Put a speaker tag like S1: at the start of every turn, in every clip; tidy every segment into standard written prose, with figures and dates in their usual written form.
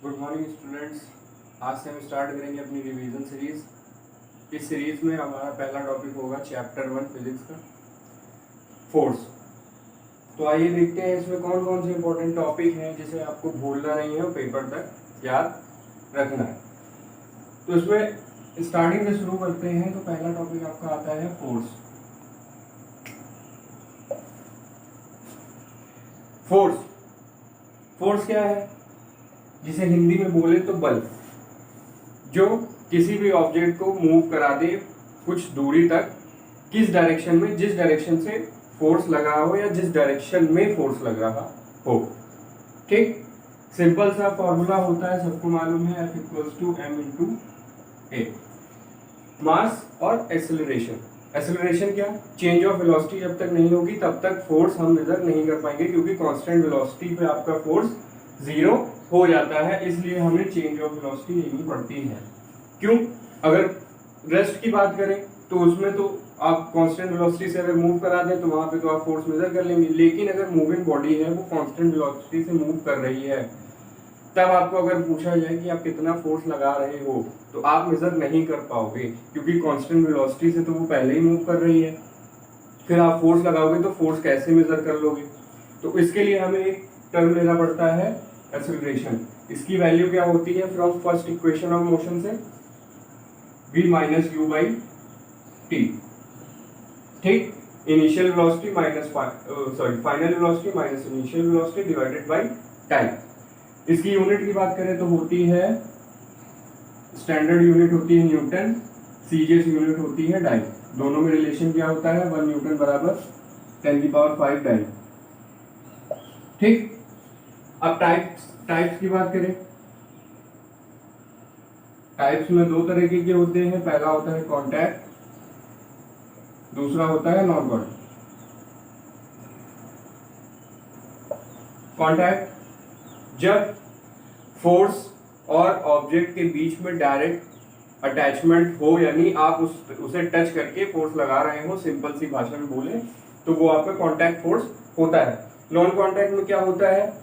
S1: Good morning students. आज से हम स्टार्ट करेंगे अपनी रिवीजन सीरीज। इस सीरीज में हमारा पहला टॉपिक होगा चैप्टर 1 फिजिक्स का फोर्स। तो आइए देखते हैं इसमें कौन कौन से इंपॉर्टेंट टॉपिक हैं जिसे आपको भूलना नहीं है और पेपर तक याद रखना है। तो इसमें स्टार्टिंग से शुरू करते हैं। तो पहला टॉपिक आपका आता है फोर्स। फोर्स फोर्स क्या है, जिसे हिंदी में बोले तो बल, जो किसी भी ऑब्जेक्ट को मूव करा दे कुछ दूरी तक, किस डायरेक्शन में, जिस डायरेक्शन से फोर्स लगा हो या जिस डायरेक्शन में फोर्स लग रहा हो। ठीक, सिंपल सा फॉर्मूला होता है, सबको मालूम है, F = m × a। मास और एक्सेलरेशन। एक्सेलरेशन क्या, चेंज ऑफ वेलोसिटी जब तक नहीं होगी तब तक फोर्स हम मेजर नहीं कर पाएंगे, क्योंकि कांस्टेंट वेलोसिटी पे आपका फोर्स जीरो हो जाता है, इसलिए हमें चेंज ऑफ वेलोसिटी लेनी पड़ती है। क्यों? अगर रेस्ट की बात करें तो उसमें तो आप कांस्टेंट वेलोसिटी से अगर मूव करा दें तो वहां पे तो आप फोर्स मेजर कर लेंगे, लेकिन अगर मूविंग बॉडी है वो कांस्टेंट वेलोसिटी से मूव कर रही है, तब आपको अगर पूछा जाए कि आप कितना फोर्स लगा रहे हो तो आप मेजर नहीं कर पाओगे, क्योंकि कांस्टेंट वेलोसिटी से तो वो पहले ही मूव कर रही है। फिर आप फोर्स लगाओगे तो फोर्स कैसे मेजर कर लोगे? तो इसके लिए हमें एक टर्म लेना पड़ता है, एक्सेलरेशन। इसकी वैल्यू क्या होती है from first equation of motion से, v - u/t। ठीक, initial velocity minus final velocity minus initial velocity divided by time. इसकी यूनिट की बात करें तो होती है, स्टैंडर्ड यूनिट होती है न्यूटन, सीजीएस यूनिट होती है डाइन। दोनों में रिलेशन क्या होता है, 1 न्यूटन बराबर 10⁵ डाइन। ठीक, अब टाइप्स की बात करें, टाइप्स में दो तरीके के होते हैं। पहला होता है कांटेक्ट, दूसरा होता है नॉन कांटेक्ट। कांटेक्ट, जब फोर्स और ऑब्जेक्ट के बीच में डायरेक्ट अटैचमेंट हो, यानी आप उसे टच करके फोर्स लगा रहे हो, सिंपल सी भाषा में बोले तो वो आपका कांटेक्ट फोर्स होता है। नॉन कांटेक्ट में क्या होता है,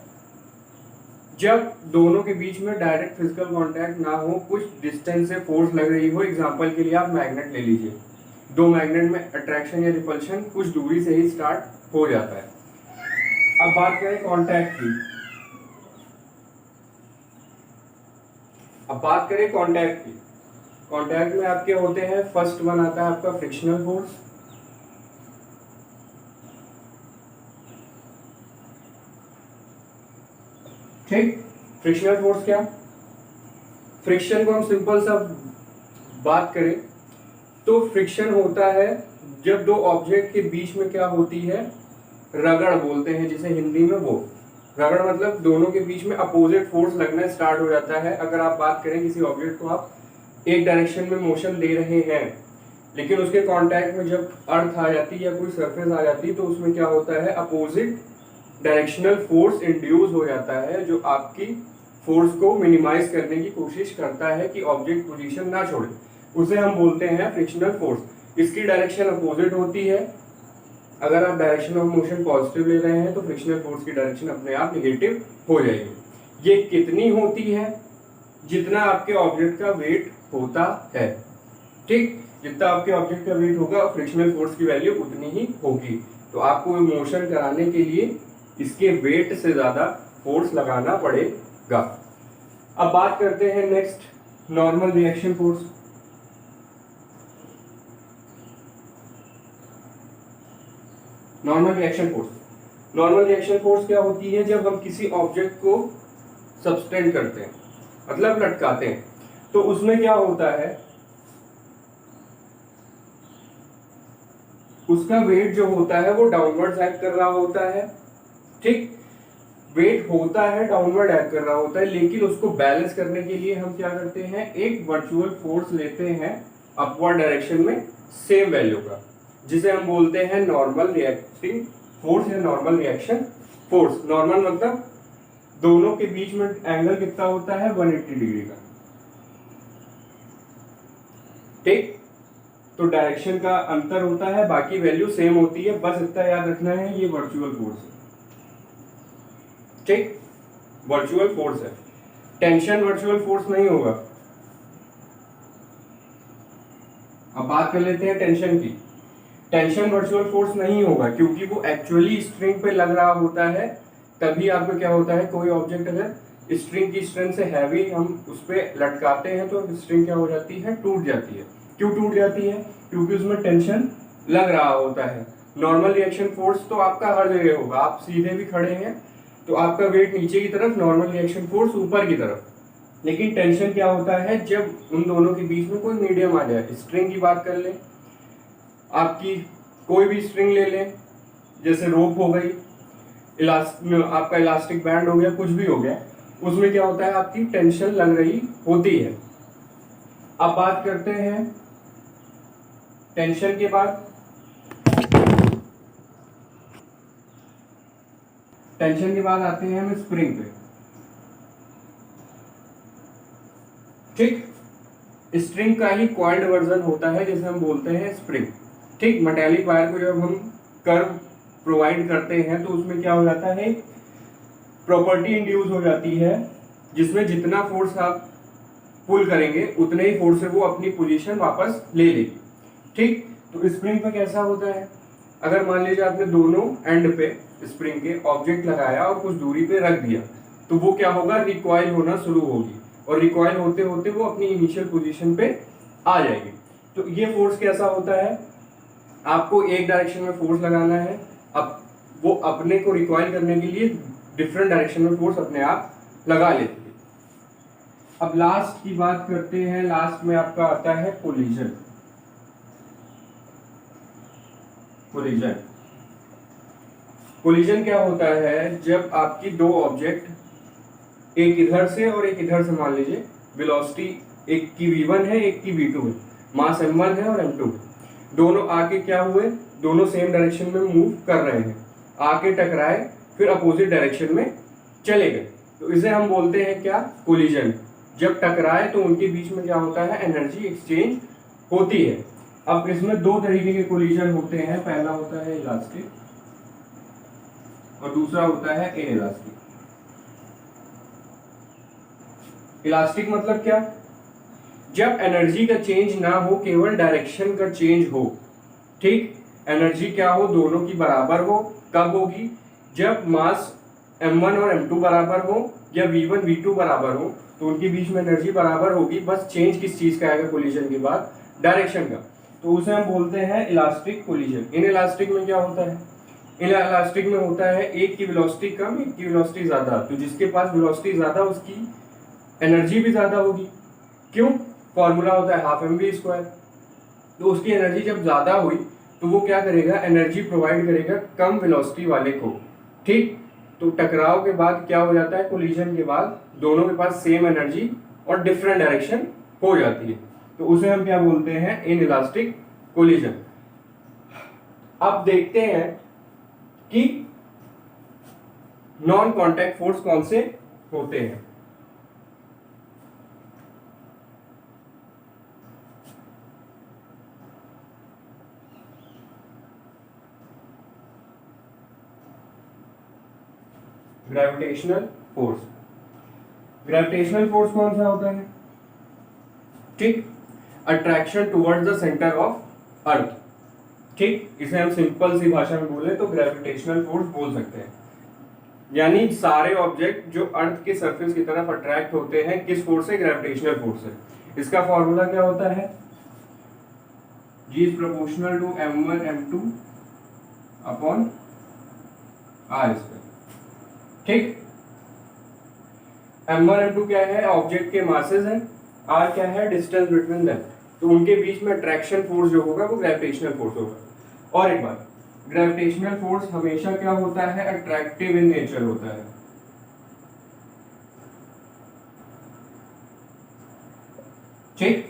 S1: जब दोनों के बीच में डायरेक्ट फिजिकल कांटेक्ट ना हो, कुछ डिस्टेंस से फोर्स लग रही हो। एग्जांपल के लिए आप मैग्नेट ले लीजिए, दो मैग्नेट में अट्रैक्शन या रिपल्शन कुछ दूरी से ही स्टार्ट हो जाता है। अब बात करें कांटेक्ट की, कांटेक्ट में आपके होते हैं, फर्स्ट वन आता है आपका फ्रिक्शनल फोर्स। ठीक, फ्रिक्शनल फोर्स क्या, फ्रिक्शन को हम सिंपल सा बात करें तो फ्रिक्शन होता है जब दो ऑब्जेक्ट के बीच में क्या होती है, रगड़ बोलते हैं जिसे हिंदी में। वो रगड़ मतलब दोनों के बीच में अपोजिट फोर्स लगना स्टार्ट हो जाता है। अगर आप बात करें किसी ऑब्जेक्ट को आप एक डायरेक्शन में मोशन दे रहे हैं, लेकिन उसके कांटेक्ट में जब अर्थ आ जाती है या कोई सरफेस आ जाती है तो उसमें क्या होता है, अपोजिट डायरेक्शनल फोर्स इंड्यूस हो जाता है, जो आपकी फोर्स को मिनिमाइज करने की कोशिश करता है कि ऑब्जेक्ट पोजीशन ना छोड़े, उसे हम बोलते हैं फ्रिक्शनल फोर्स। इसकी डायरेक्शन अपोजिट होती है। अगर आप डायरेक्शन ऑफ मोशन पॉजिटिव ले रहे हैं तो फ्रिक्शनल फोर्स की डायरेक्शन अपने आप नेगेटिव हो जाएगी। ये कितनी होती है, जितना आपके ऑब्जेक्ट का वेट होता है। ठीक, जितना आपके ऑब्जेक्ट का वेट होगा फ्रिक्शनल फोर्स की वैल्यू उतनी ही होगी। तो आपको मोशन कराने के लिए इसके वेट से ज्यादा फोर्स लगाना पड़ेगा। अब बात करते हैं next, normal reaction force. Normal reaction force क्या होती है, जब हम किसी ऑब्जेक्ट को सब्सटेंड करते हैं, मतलब लटकाते हैं, तो उसमें क्या होता है, उसका वेट जो होता है वो डाउनवर्ड एक्ट कर रहा होता है। ठीक, वेट होता है डाउनवर्ड एक्ट कर रहा होता है, लेकिन उसको बैलेंस करने के लिए हम क्या करते हैं, एक वर्चुअल फोर्स लेते हैं अपवर्ड डायरेक्शन में सेम वैल्यू का, जिसे हम बोलते हैं नॉर्मल रिएक्टिंग फोर्स या नॉर्मल रिएक्शन फोर्स। नॉर्मल मतलब दोनों के बीच में एंगल कितना होता है, 180 डिग्री का। ठीक, तो डायरेक्शन का अंतर होता है, बाकी वैल्यू सेम होती है, बस इतना याद रखना है, ये वर्चुअल फोर्स है। ठीक, वर्चुअल फोर्स है। टेंशन वर्चुअल फोर्स नहीं होगा। अब बात कर लेते हैं टेंशन की। टेंशन वर्चुअल फोर्स नहीं होगा क्योंकि वो एक्चुअली स्ट्रिंग पे लग रहा होता है। तभी आपको क्या होता है, कोई ऑब्जेक्ट अगर स्ट्रिंग की स्ट्रेंथ से हैवी हम उस पर लटकाते हैं तो स्ट्रिंग क्या हो जाती है, टूट जाती है। क्यों टूट जाती है? क्योंकि उसमें टेंशन लग रहा होता है। नॉर्मल रिएक्शन फोर्स तो आपका हर जगह होगा, आप सीधे भी खड़े हैं तो आपका वेट नीचे की तरफ, नॉर्मल रिएक्शन फोर्स ऊपर की तरफ। लेकिन टेंशन क्या होता है, जब उन दोनों के बीच में कोई मीडियम आ जाए। स्ट्रिंग की बात कर ले, आपकी कोई भी स्ट्रिंग ले लें, जैसे रोप हो गई, आपका इलास्टिक बैंड हो गया, कुछ भी हो गया, उसमें क्या होता है, आपकी टेंशन लग रही होती है। अब बात करते हैं टेंशन के बाद, टेंशन के बाद आते हैं हम स्प्रिंग पे। ठीक, स्ट्रिंग का ही कॉइल्ड वर्जन होता है जिसे हम बोलते हैं स्प्रिंग। ठीक, मेटालिक वायर को जब हम कर्व प्रोवाइड करते हैं तो उसमें क्या हो जाता है, प्रॉपर्टी इंड्यूस हो जाती है जिसमें जितना फोर्स आप पुल करेंगे उतने ही फोर्स से वो अपनी पोजीशन वापस ले लेगी। ठीक, तो स्प्रिंग पे कैसा होता है, अगर मान लीजिए आपने दोनों एंड पे स्प्रिंग के ऑब्जेक्ट लगाया और कुछ दूरी पे रख दिया तो वो क्या होगा, रिकॉइल होना शुरू होगी और रिकॉइल होते होते वो अपनी इनिशियल पोजीशन पे आ जाएगी। तो ये फोर्स कैसा होता है, आपको एक डायरेक्शन में फोर्स लगाना है, अब वो अपने को रिकॉइल करने के लिए डिफरेंट डायरेक्शन में फोर्स अपने आप लगा लेती है। अब लास्ट की बात करते हैं, लास्ट में आपका आता है कोलिजन। कोलिजन, कोलिजन क्या होता है, जब आपकी दो ऑब्जेक्ट एक इधर से और एक इधर से, मान लीजिए वेलोसिटी एक की v1 है एक की v2 है, मास m1 है और m2, दोनों आके क्या हुए, दोनों सेम डायरेक्शन में मूव कर रहे हैं, आके टकराए फिर अपोजिट डायरेक्शन में चले गए, तो इसे हम बोलते हैं क्या, कोलिजन। जब टकराए तो उनके बीच में क्या होता है, एनर्जी एक्सचेंज होती है। अब इसमें दो तरीके के कोलिजन होते हैं, पहला होता है इलास्टिक और दूसरा होता है इनइलास्टिक। इलास्टिक मतलब क्या, जब एनर्जी का चेंज ना हो, केवल डायरेक्शन का चेंज हो। ठीक, एनर्जी क्या हो, दोनों की बराबर हो। कब होगी, जब मास m1 और m2 बराबर हो या v1 v2 बराबर हो तो उनके बीच में एनर्जी बराबर होगी, बस चेंज किस चीज का आएगा कोलिजन के बाद, डायरेक्शन का, तो उसे हम बोलते हैं इलास्टिक कोलिजन। इन इलास्टिक में क्या होता है, इन इलास्टिक में होता है एक की वेलोसिटी कम एक की वेलोसिटी ज्यादा, तो जिसके पास वेलोसिटी ज्यादा उसकी एनर्जी भी ज्यादा होगी। क्यों, फॉर्मूला होता है हाफ mv², तो उसकी एनर्जी जब ज्यादा हुई तो वो क्या करेगा, एनर्जी प्रोवाइड करेगा कम वेलोसिटी वाले को। ठीक, तो टकराव के बाद क्या हो जाता है, कोलिजन के बाद दोनों के पास सेम एनर्जी और डिफरेंट डायरेक्शन हो जाती है, तो उसे हम क्या बोलते हैं, इन इलास्टिक कोलिजन। अब देखते हैं कि नॉन कांटेक्ट फोर्स कौन से होते हैं। ग्रेविटेशनल फोर्स, ग्रेविटेशनल फोर्स कौन सा होता है, ठीक, attraction towards the centre of earth. ठीक, इसे हम सिंपल सी भाषा में बोले तो ग्रेविटेशनल फोर्स बोल सकते हैं। यानी सारे ऑब्जेक्ट जो अर्थ के सरफेस की तरफ अट्रैक्ट होते हैं, किस फोर्स से, ग्रेविटेशनल फोर्स से। इसका फॉर्मूला क्या होता है, G is proportional to m1 m2 upon r square. ठीक, m1 m2 क्या है, ऑब्जेक्ट के मासेस हैं, r क्या है, डिस्टेंस बिटवीन देम, तो उनके बीच में अट्रैक्शन फोर्स जो होगा वो ग्रेविटेशनल फोर्स होगा। और एक बात, ग्रेविटेशनल फोर्स हमेशा क्या होता है, अट्रैक्टिव इन नेचर होता है। ठीक,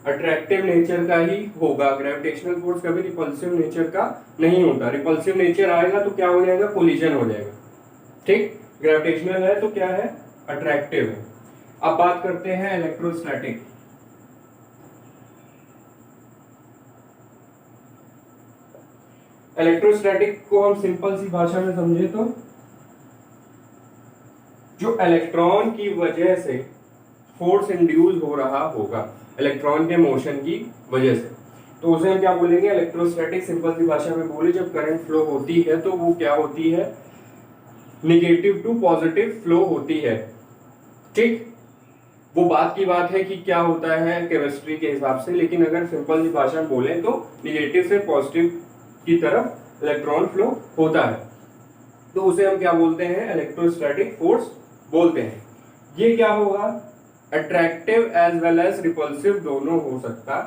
S1: अट्रैक्टिव नेचर का ही होगा, ग्रेविटेशनल फोर्स कभी रिपल्सिव नेचर का नहीं होता। रिपल्सिव नेचर आएगा तो क्या हो जाएगा, कोलिजन हो जाएगा। ठीक, ग्रेविटेशनल है तो क्या है, अट्रैक्टिव है। अब बात करते हैं इलेक्ट्रोस्टैटिक। इलेक्ट्रोस्टैटिक को हम सिंपल सी भाषा में समझे तो जो इलेक्ट्रॉन की वजह से फोर्स इंड्यूस हो रहा होगा इलेक्ट्रॉन के मोशन की वजह से, तो उसे हम क्या बोलेंगे, इलेक्ट्रोस्टैटिक। सिंपल सी भाषा में बोले, जब करंट फ्लो होती है तो वो क्या होती है, निगेटिव टू पॉजिटिव फ्लो होती है। ठीक, वो बात की बात है कि क्या होता है केमिस्ट्री के हिसाब से, लेकिन अगर सिंपल सी भाषा में बोले तो निगेटिव से पॉजिटिव की तरफ इलेक्ट्रॉन फ्लो होता है, तो उसे हम क्या बोलते हैं, इलेक्ट्रोस्टैटिक फोर्स बोलते हैं। ये क्या होगा, attractive as well as repulsive दोनों हो सकता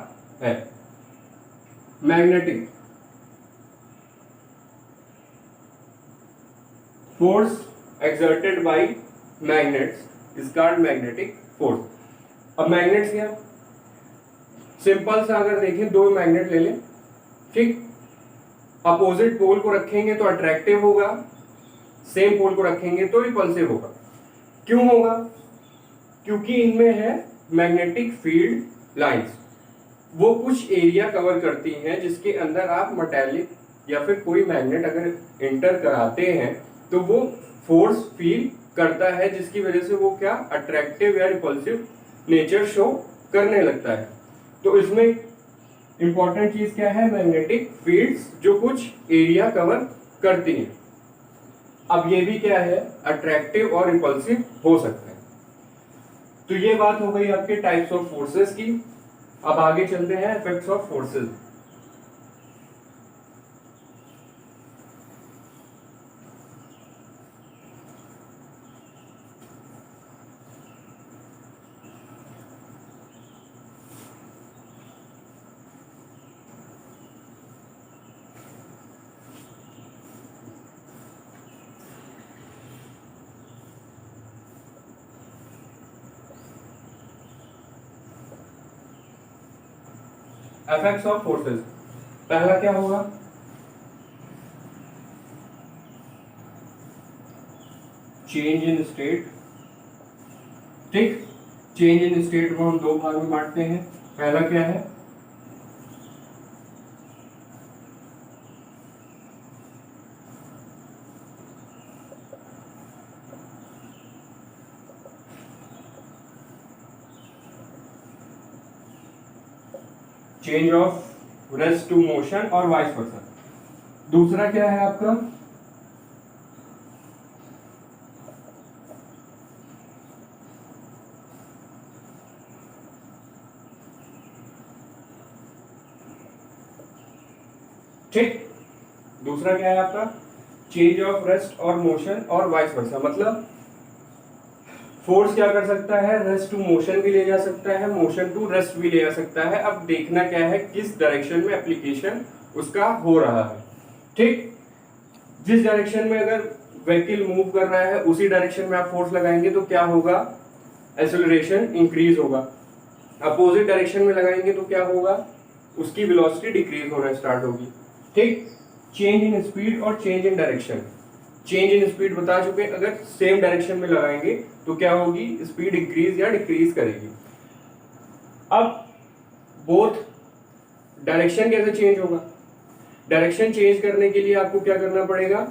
S1: है। Magnetic force exerted by magnets is called magnetic force। अब मैग्नेट्स क्या, सिंपल सा अगर देखें, दो मैग्नेट ले लें, ठीक, अपोजिट पोल को रखेंगे तो अट्रैक्टिव होगा, सेम पोल को रखेंगे तो रिपल्सिव होगा। क्यों होगा, क्योंकि इनमें है मैग्नेटिक फील्ड लाइंस, वो कुछ एरिया कवर करती हैं जिसके अंदर आप मेटालिक या फिर कोई मैग्नेट अगर इंटर कराते हैं तो वो फोर्स फील करता है, जिसकी वजह से वो क्या अट्रैक्टिव या रिपल्सिव नेचर शो करने लगता है। तो इसमें इंपॉर्टेंट चीज क्या है, मैग्नेटिक फील्ड्स जो कुछ एरिया कवर करती हैं। अब ये भी क्या है, अट्रैक्टिव और रिपल्सिव हो सकता है। तो ये बात हो गई आपके टाइप्स ऑफ फोर्सेस की। अब आगे चलते हैं effects of forces. Effects of forces, पहला क्या होगा, चेंज इन स्टेट। ठीक, चेंज इन स्टेट को हम दो भाग में बांटते हैं। पहला क्या है, change of rest to motion और वाइस वर्सा। दूसरा क्या है आपका, ठीक, दूसरा क्या है आपका, चेंज ऑफ रेस्ट और मोशन और वाइस वर्सा। मतलब फोर्स क्या कर सकता है, रेस्ट टू मोशन भी ले जा सकता है, मोशन टू रेस्ट भी ले जा सकता है। अब देखना क्या है, किस डायरेक्शन में एप्लीकेशन उसका हो रहा है। ठीक, जिस डायरेक्शन में अगर व्हीकल मूव कर रहा है उसी डायरेक्शन में आप फोर्स लगाएंगे तो क्या होगा, एक्सेलरेशन इंक्रीज होगा। अपोजिट डायरेक्शन में लगाएंगे तो क्या होगा, उसकी वेलोसिटी डिक्रीज होना स्टार्ट होगी। ठीक, चेंज इन स्पीड और change in direction. Change in speed बता चुके, अगर सेम डायरेक्शन में लगाएंगे तो क्या होगी, स्पीड इंक्रीज या डिक्रीज करेगी। अब बोथ डायरेक्शन कैसे चेंज होगा, डायरेक्शन चेंज करने के लिए आपको क्या करना पड़ेगा,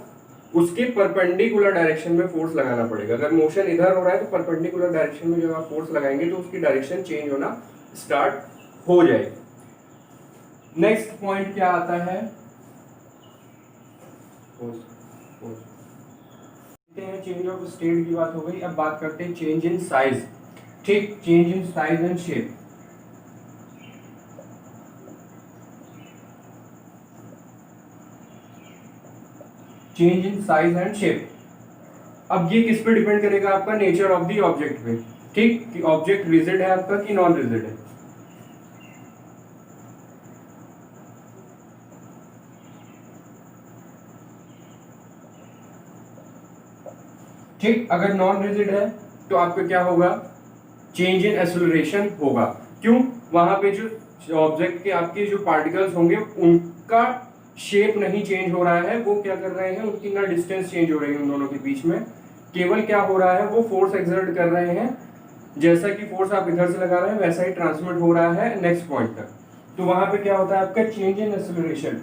S1: उसके परपेंडिकुलर डायरेक्शन में फोर्स लगाना पड़ेगा। अगर मोशन इधर हो रहा है तो परपेंडिकुलर डायरेक्शन में जब आप फोर्स लगाएंगे तो उसकी डायरेक्शन चेंज होना स्टार्ट हो जाएगी। नेक्स्ट पॉइंट क्या आता है, चेंज ऑफ स्टेट की बात हो गई। अब बात करते हैं चेंज इन साइज। ठीक, change in size and shape. Change in size and shape, अब ये किस पे डिपेंड करेगा, आपका नेचर ऑफ द ऑब्जेक्ट पे। ठीक, कि ऑब्जेक्ट रिजिड है आपका कि नॉन रिजिड है। ठीक, अगर नॉन रिजिड है तो आपका क्या होगा, चेंज इन एक्सेलरेशन होगा। क्यों, वहां पे जो ऑब्जेक्ट के आपके जो पार्टिकल्स होंगे उनका शेप नहीं चेंज हो रहा है, वो क्या कर रहे हैं, उनकी ना डिस्टेंस चेंज हो रही है उन दोनों के बीच में, केवल क्या हो रहा है, वो फोर्स एक्सर्ट कर रहे हैं। जैसा कि फोर्स आप इधर से लगा रहे हैं वैसा ही ट्रांसमिट हो रहा है नेक्स्ट पॉइंट तक। तो वहां पे क्या होता है आपका चेंज इन एक्सेलरेशन।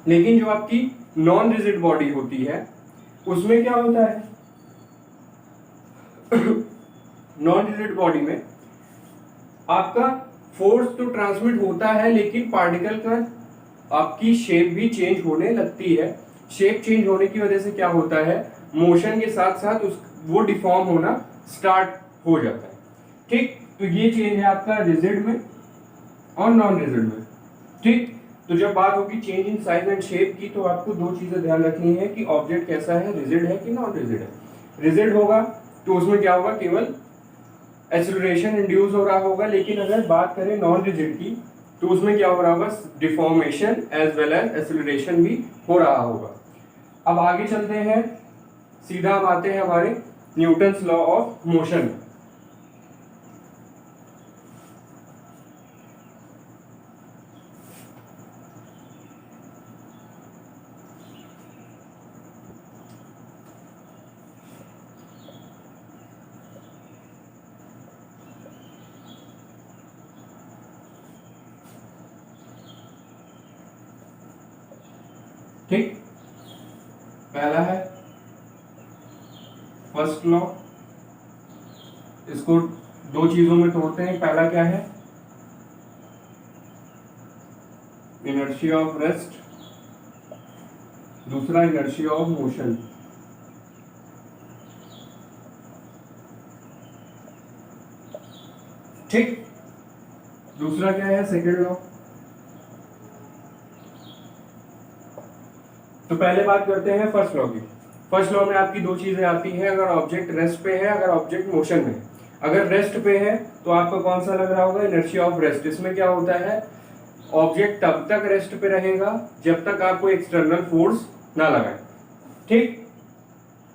S1: लेकिन जो आपकी नॉन रिजिड बॉडी होती है उसमें क्या होता है, नॉन रिजिड बॉडी में आपका फोर्स तो ट्रांसमिट होता है, लेकिन पार्टिकल का आपकी शेप भी चेंज होने लगती है। शेप चेंज होने की वजह से क्या होता है, मोशन के साथ साथ उस वो डिफॉर्म होना स्टार्ट हो जाता है। ठीक, तो ये चेंज है आपका रिजिड में और नॉन रिजिड में। ठीक, तो जब बात होगी change in size and shape की, तो आपको दो चीजें ध्यान रखनी है कि ऑब्जेक्ट कैसा है, रिजिड है कि नॉन रिजिड है। रिजिड होगा तो उसमें क्या होगा, केवल एक्सेलरेशन इंड्यूस हो रहा होगा, लेकिन अगर बात करें नॉन रिजिड की तो उसमें क्या हो रहा होगा, deformation as well as acceleration भी हो रहा होगा। अब आगे चलते हैं, सीधा हम आते हैं हमारे न्यूटन्स लॉ ऑफ मोशन। ठीक, पहला है फर्स्ट लॉ। इसको दो चीजों में तोड़ते हैं। पहला क्या है, इनर्शिया ऑफ रेस्ट, दूसरा इनर्शिया ऑफ मोशन। ठीक, दूसरा क्या है, सेकेंड लॉ। तो पहले बात करते हैं फर्स्ट लॉ की। फर्स्ट लॉ में आपकी दो चीजें आती हैं, अगर ऑब्जेक्ट रेस्ट पे है, अगर ऑब्जेक्ट मोशन में। अगर रेस्ट पे है तो आपको कौन सा लग रहा होगा, इनर्शिया ऑफ रेस्ट। इसमें क्या होता है, ऑब्जेक्ट तब तक रेस्ट पे रहेगा जब तक आप कोई एक्सटर्नल फोर्स ना लगाए। ठीक,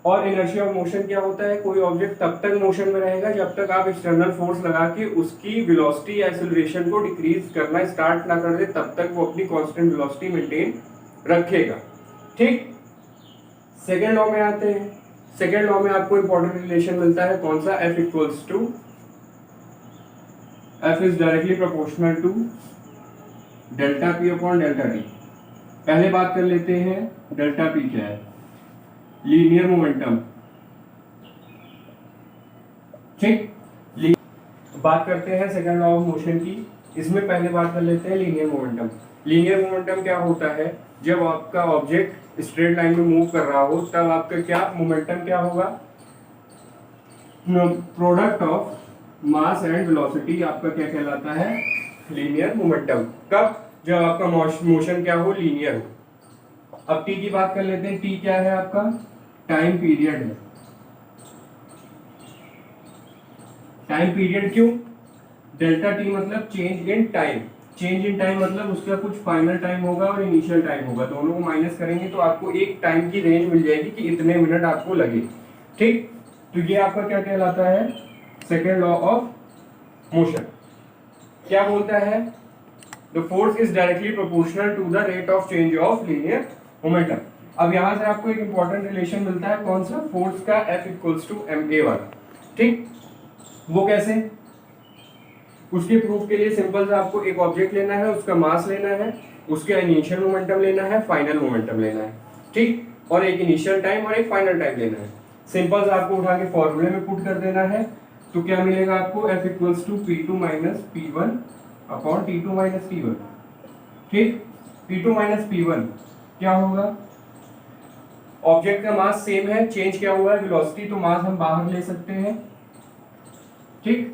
S1: और इनर्शिया ऑफ मोशन क्या होता है, कोई ऑब्जेक्ट तब तक मोशन में रहेगा जब तक आप एक्सटर्नल फोर्स लगा के उसकी वेलोसिटी या एक्सेलरेशन को डिक्रीज करना स्टार्ट ना कर दे, तब तक वो अपनी कांस्टेंट वेलोसिटी मेंटेन रखेगा। ठीक, सेकेंड लॉ में आते हैं। सेकेंड लॉ में आपको इंपॉर्टेंट रिलेशन मिलता है, कौन सा, F equals to F is directly proportional to delta P upon delta t. पहले बात कर लेते हैं डेल्टा P क्या है, लीनियर मोमेंटम। ठीक, बात करते हैं सेकेंड लॉ ऑफ मोशन की। इसमें पहले बात कर लेते हैं लीनियर मोमेंटम। लीनियर मोमेंटम क्या होता है, जब आपका ऑब्जेक्ट स्ट्रेट लाइन में मूव कर रहा हो तब आपका क्या मोमेंटम क्या होगा, product of mass and velocity आपका क्या कहलाता है, लीनियर मोमेंटम। कब, जब आपका मोशन क्या हो, लीनियर हो। अब टी की बात कर लेते हैं। टी क्या है आपका, टाइम पीरियड है। टाइम पीरियड क्यों, डेल्टा टी मतलब change in time. Change in time मतलब उसका कुछ फाइनल टाइम होगा और इनिशियल टाइम होगा, दोनों को माइनस करेंगे तो आपको एक टाइम की रेंज मिल जाएगी कि इतने मिनट आपको लगे। ठीक, तो ये आपका क्या कहलाता है, सेकेंड लॉ ऑफ मोशन। क्या बोलता है, the force is directly proportional to the rate of change of linear momentum. अब यहां से आपको एक इंपॉर्टेंट रिलेशन मिलता है, कौन सा, फोर्स का F इक्वल्स टू ma वाला। ठीक, वो कैसे, उसके प्रूफ के लिए सिंपल से आपको एक ऑब्जेक्ट लेना है, उसका मास लेना है, उसका इनिशियल मोमेंटम लेना है, फाइनल मोमेंटम लेना है। ठीक, और एक इनिशियल टाइम और एक फाइनल टाइम लेना है। सिंपल से आपको उठा के फॉर्मूले में पुट कर देना है, तो क्या मिलेगा आपको, F equals to P2 minus P1 upon T2 minus T1। ठीक, P2 माइनस P1 क्या होगा, ऑब्जेक्ट का मास सेम है, चेंज क्या हुआ है, वेलोसिटी, तो मास हम बाहर ले सकते हैं। ठीक,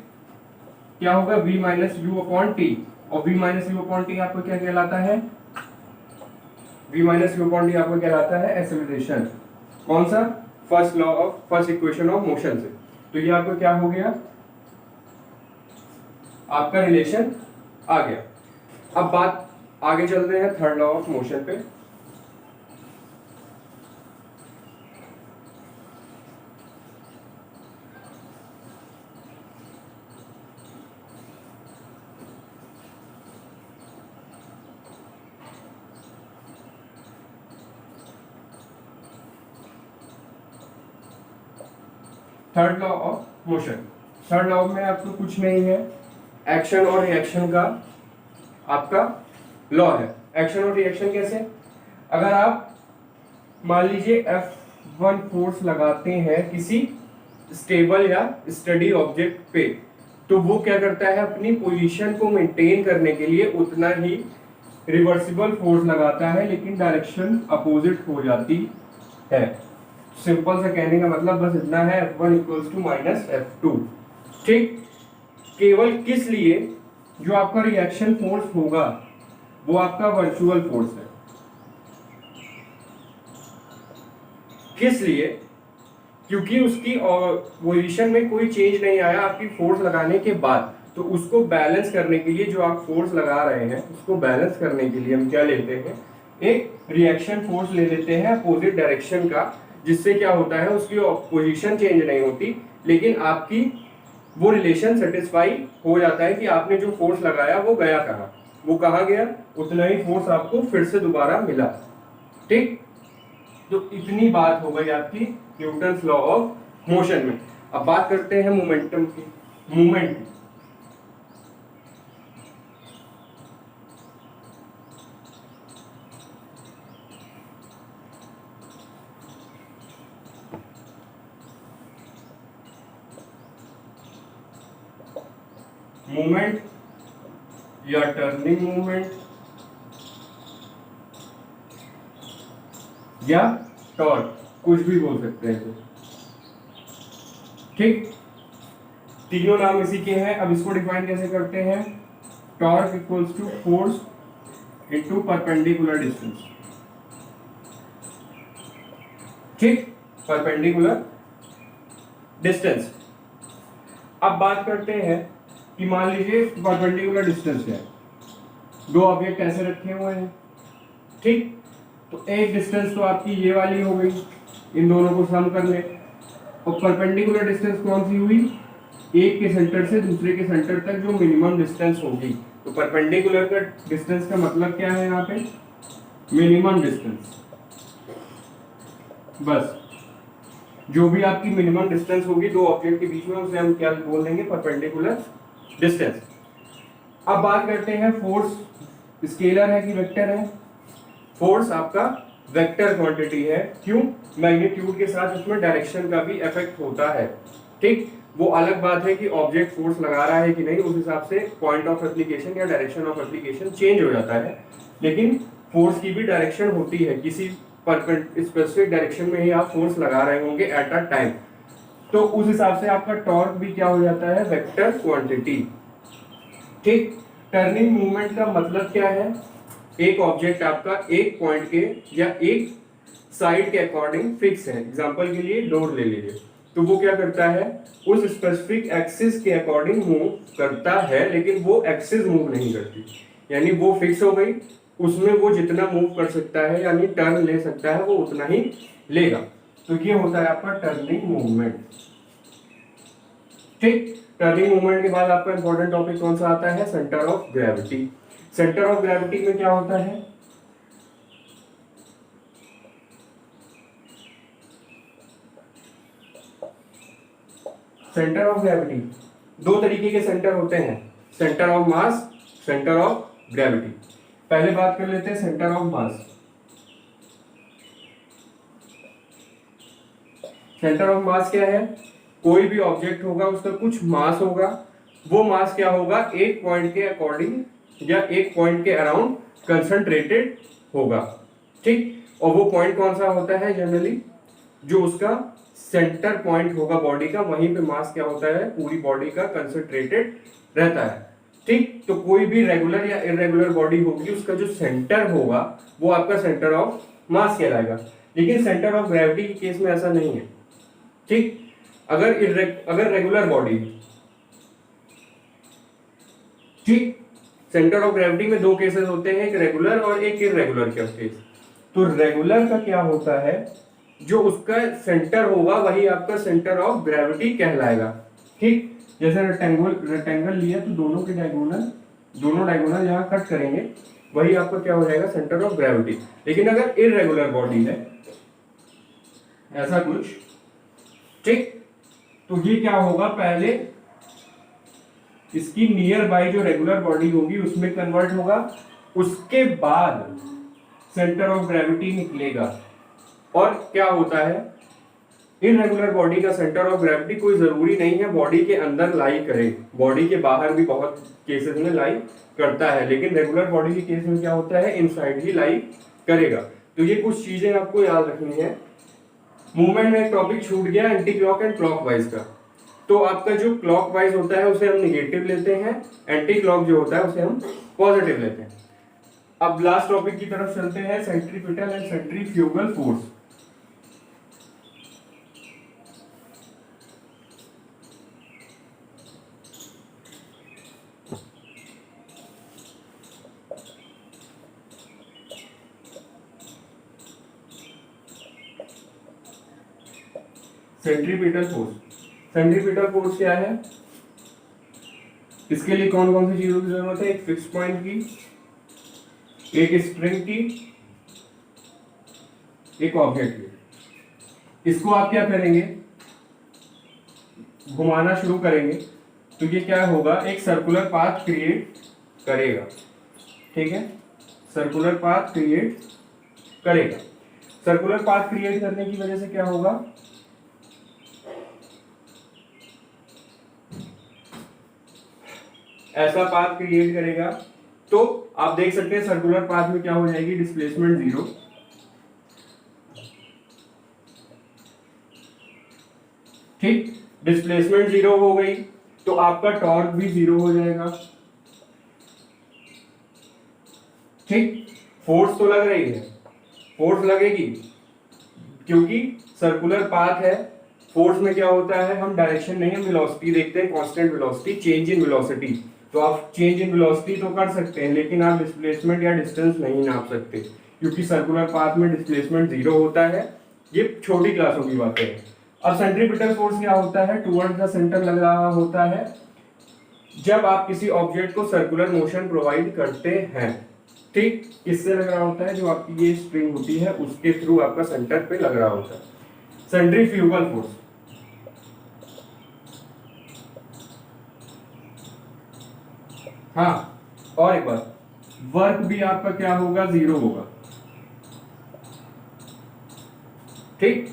S1: क्या होगा, v minus you upon T, और v minus you upon T आपको क्या कहलाता है, v minus you upon T आपको कहलाता है एक्सेलरेशन। कौन सा, first law of, first equation of motion से। तो ये आपको क्या हो गया, आपका रिलेशन आ गया। अब बात आगे चलते हैं थर्ड लॉ ऑफ मोशन पे। Third law of motion, third law में आपको कुछ नहीं है, एक्शन और रिएक्शन का आपका लॉ है। एक्शन और रिएक्शन कैसे, अगर आप मान लीजिए F1 फोर्स लगाते हैं किसी स्टेबल या स्टडी ऑब्जेक्ट पे, तो वो क्या करता है, अपनी पोजीशन को मेंटेन करने के लिए उतना ही रिवर्सिबल फोर्स लगाता है, लेकिन डायरेक्शन अपोजिट हो जाती है। सिंपल सा कहने का मतलब बस इतना है, F1 equals to minus F2। ठीक, केवल किस लिए, जो आपका रिएक्शन फोर्स होगा वो आपका वर्चुअल फोर्स है। किस लिए, क्योंकि उसकी पोजीशन में कोई चेंज नहीं आया आपकी फोर्स लगाने के बाद। तो उसको बैलेंस करने के लिए, जो आप फोर्स लगा रहे हैं उसको बैलेंस करने के लिए हम क्या लेते हैं, एक रिएक्शन फोर्स ले लेते हैं अपोजिट डायरेक्शन का, जिससे क्या होता है, उसकी पोजीशन चेंज नहीं होती, लेकिन आपकी वो रिलेशन सेटिस्फाई हो जाता है कि आपने जो फोर्स लगाया वो गया कहाँ, वो कहाँ गया, उतना ही फोर्स आपको फिर से दोबारा मिला। ठीक, तो इतनी बात हो गई आपकी न्यूटन्स लॉ ऑफ मोशन में। अब बात करते हैं मोमेंटम की, मूवमेंट की। मूवमेंट या टर्निंग मूवमेंट या टॉर्क, कुछ भी बोल सकते हैं। ठीक, तीनों नाम इसी के हैं। अब इसको डिफाइन कैसे करते हैं, torque equals to force into perpendicular distance. ठीक, परपेंडिकुलर डिस्टेंस। अब बात करते हैं कि मान लीजिए परपेंडिकुलर डिस्टेंस है, दो ऑब्जेक्ट ऐसे रखे हुए हैं। ठीक, तो एक डिस्टेंस तो आपकी ये वाली हो गई, इन दोनों को सम कर ले। और परपेंडिकुलर डिस्टेंस कौन सी हुई, एक के सेंटर से दूसरे के सेंटर तक जो मिनिमम डिस्टेंस होगी। तो परपेंडिकुलर का डिस्टेंस का मतलब क्या है, यहाँ पे मिनिमम डिस्टेंस। बस जो भी आपकी मिनिमम डिस्टेंस होगी दो ऑब्जेक्ट के बीच में, उसे हम क्या बोल देंगे, परपेंडिकुलर डिस्टेंस। अब बात करते हैं फोर्स स्केलर है कि वेक्टर है। फोर्स आपका वेक्टर क्वांटिटी है, क्यों, मैग्नीट्यूड के साथ उसमें डायरेक्शन का भी इफेक्ट होता है। ठीक, वो अलग बात है कि ऑब्जेक्ट फोर्स लगा रहा है कि नहीं, उस हिसाब से पॉइंट ऑफ एप्लीकेशन या डायरेक्शन ऑफ एप्लीकेशन चेंज हो जाता है, लेकिन फोर्स की भी डायरेक्शन होती है, किसी स्पेसिफिक डायरेक्शन में ही आप फोर्स लगा रहे होंगे एट अ टाइम। तो उस हिसाब से आपका टॉर्क भी क्या हो जाता है, वेक्टर क्वांटिटी। ठीक, टर्निंग मूवमेंट का मतलब क्या है, एक ऑब्जेक्ट आपका एक पॉइंट के या एक साइड के अकॉर्डिंग फिक्स है। एग्जांपल के लिए डोर ले लीजिए, तो वो क्या करता है, उस स्पेसिफिक एक्सिस के अकॉर्डिंग मूव करता है, लेकिन वो एक्सिस मूव नहीं करती, यानी वो फिक्स हो गई, उसमें वो जितना मूव कर सकता है यानी टर्न ले सकता है वो उतना ही लेगा। तो ये होता है आपका टर्निंग मूवमेंट। ठीक, टर्निंग मूवमेंट के बाद आपका इंपॉर्टेंट टॉपिक कौन सा आता है, centre of gravity. Centre of gravity में क्या होता है, सेंटर ऑफ ग्रेविटी दो तरीके के सेंटर होते हैं, centre of mass, centre of gravity. पहले बात कर लेते हैं centre of mass. Centre of mass क्या है, कोई भी ऑब्जेक्ट होगा उसका कुछ मास होगा, वो मास क्या होगा, एक पॉइंट के अकॉर्डिंग या एक पॉइंट के अराउंड कंसंट्रेटेड होगा। ठीक, और वो पॉइंट कौन सा होता है, जनरली जो उसका सेंटर पॉइंट होगा बॉडी का, वहीं पे मास क्या होता है, पूरी बॉडी का कंसंट्रेटेड रहता है। ठीक, तो कोई भी रेगुलर या इरेगुलर बॉडी होगी, उसका जो सेंटर होगा वो आपका सेंटर ऑफ मास कहलाएगा। लेकिन सेंटर ऑफ ग्रेविटी के केस में ऐसा नहीं है। ठीक, अगर रेगुलर बॉडी, ठीक, सेंटर ऑफ ग्रेविटी में दो केसेस होते हैं, एक रेगुलर और एक इरेगुलर का केस। तो रेगुलर का क्या होता है, जो उसका सेंटर होगा वही आपका सेंटर ऑफ ग्रेविटी कहलाएगा। ठीक, जैसे रेक्टेंगल लिया तो दोनों डायगोनल यहाँ कट करेंगे, वही आपका क्या हो जाएगा, सेंटर ऑफ ग्रेविटी। लेकिन अगर इरेगुलर बॉडी है ऐसा कुछ, ठीक, तो ये क्या होगा, पहले इसकी नियर बाय जो रेगुलर बॉडी होगी उसमें कन्वर्ट होगा, उसके बाद सेंटर ऑफ ग्रेविटी निकलेगा। और क्या होता है, इनरेगुलर बॉडी का सेंटर ऑफ ग्रेविटी कोई जरूरी नहीं है बॉडी के अंदर लाई करे, बॉडी के बाहर भी बहुत केसेस में लाई करता है, लेकिन रेगुलर बॉडी के केस में क्या होता है, इनसाइड ही लाई करेगा। तो ये कुछ चीजें आपको याद रखनी है। मूवमेंट में एक टॉपिक छूट गया, एंटी क्लॉक एंड क्लॉकवाइज का। तो आपका जो क्लॉकवाइज होता है उसे हम निगेटिव लेते हैं, एंटी क्लॉक जो होता है उसे हम पॉजिटिव लेते हैं। अब लास्ट टॉपिक की तरफ चलते हैं, centripetal and centrifugal force. Centripetal force, centripetal force क्या है, इसके लिए कौन कौन सी चीजों की जरूरत है, एक फिक्स पॉइंट की, एक स्प्रिंग की, एक ऑब्जेक्ट की। इसको आप क्या करेंगे, घुमाना शुरू करेंगे तो ये क्या होगा, एक सर्कुलर पाथ क्रिएट करेगा। ठीक है, सर्कुलर पाथ क्रिएट करेगा। सर्कुलर पाथ क्रिएट करने की वजह से क्या होगा, ऐसा पाथ क्रिएट करेगा तो आप देख सकते हैं सर्कुलर पाथ में क्या हो जाएगी, डिस्प्लेसमेंट जीरो। ठीक, डिस्प्लेसमेंट जीरो हो गई तो आपका टॉर्क भी जीरो हो जाएगा। ठीक, फोर्स तो लग रही है, फोर्स लगेगी क्योंकि सर्कुलर पाथ है। फोर्स में क्या होता है, हम डायरेक्शन नहीं, हम वेलोसिटी देखते हैं, constant velocity, change in velocity. तो आप चेंज इन वेलोसिटी तो कर सकते हैं लेकिन आप डिस्प्लेसमेंट या डिस्टेंस नहीं नाप सकते क्योंकि सर्कुलर पाथ में डिस्प्लेसमेंट जीरो होता है। ये छोटी क्लासों की बातें हैं। अब सेंट्रीपिटल फोर्स क्या होता है, टुवर्ड्स द सेंटर लग रहा होता है जब आप किसी ऑब्जेक्ट को सर्कुलर मोशन प्रोवाइड करते हैं। ठीक, किससे लग रहा होता है, जो आपकी ये स्प्रिंग होती है उसके थ्रू आपका सेंटर पे लग रहा होता है। सेंट्रीफ्यूगल फोर्स, हाँ और एक बात, वर्क भी आपका क्या होगा, जीरो होगा। ठीक,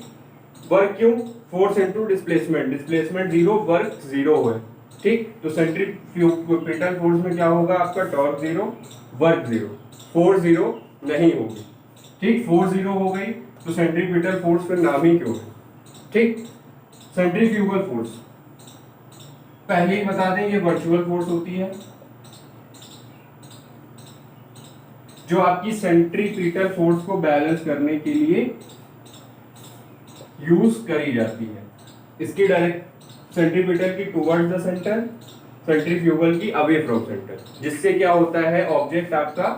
S1: वर्क क्यों, force into displacement, displacement zero, work zero है। ठीक, तो सेंट्रीपिटल फोर्स में क्या होगा, आपका torque zero, work zero, force zero नहीं होगी। ठीक, फोर्स जीरो हो गई तो सेंट्रीपिटल फोर्स फिर नाम ही क्यों है। ठीक, सेंट्रीफ्यूगल फोर्स पहले ही बता दें, ये वर्चुअल फोर्स होती है जो आपकी सेंट्रीपिटल फोर्स को बैलेंस करने के लिए यूज करी जाती है। इसकी डायरेक्ट सेंट्रीपिटल की टुवर्ड्स द सेंटर, सेंट्रीफ्यूगल की अवे फ्रॉम सेंटर, जिससे क्या होता है, ऑब्जेक्ट आपका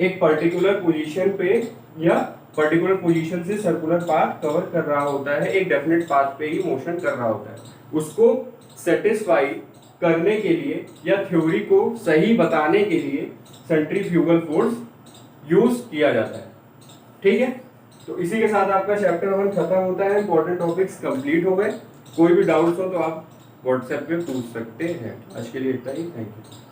S1: एक पर्टिकुलर पोजीशन पे या पर्टिकुलर पोजीशन से सर्कुलर पाथ कवर कर रहा होता है, एक डेफिनेट पाथ पे ही मोशन कर रहा होता है। उसको सेटिस्फाई करने के लिए या थ्योरी को सही बताने के लिए सेंट्रीफ्यूगल फोर्स यूज किया जाता है। ठीक है, तो इसी के साथ आपका चैप्टर 1 खत्म होता है, इंपॉर्टेंट टॉपिक्स कंप्लीट हो गए। कोई भी डाउट्स हो तो आप व्हाट्सएप पे पूछ सकते हैं। आज के लिए इतना ही, थैंक यू।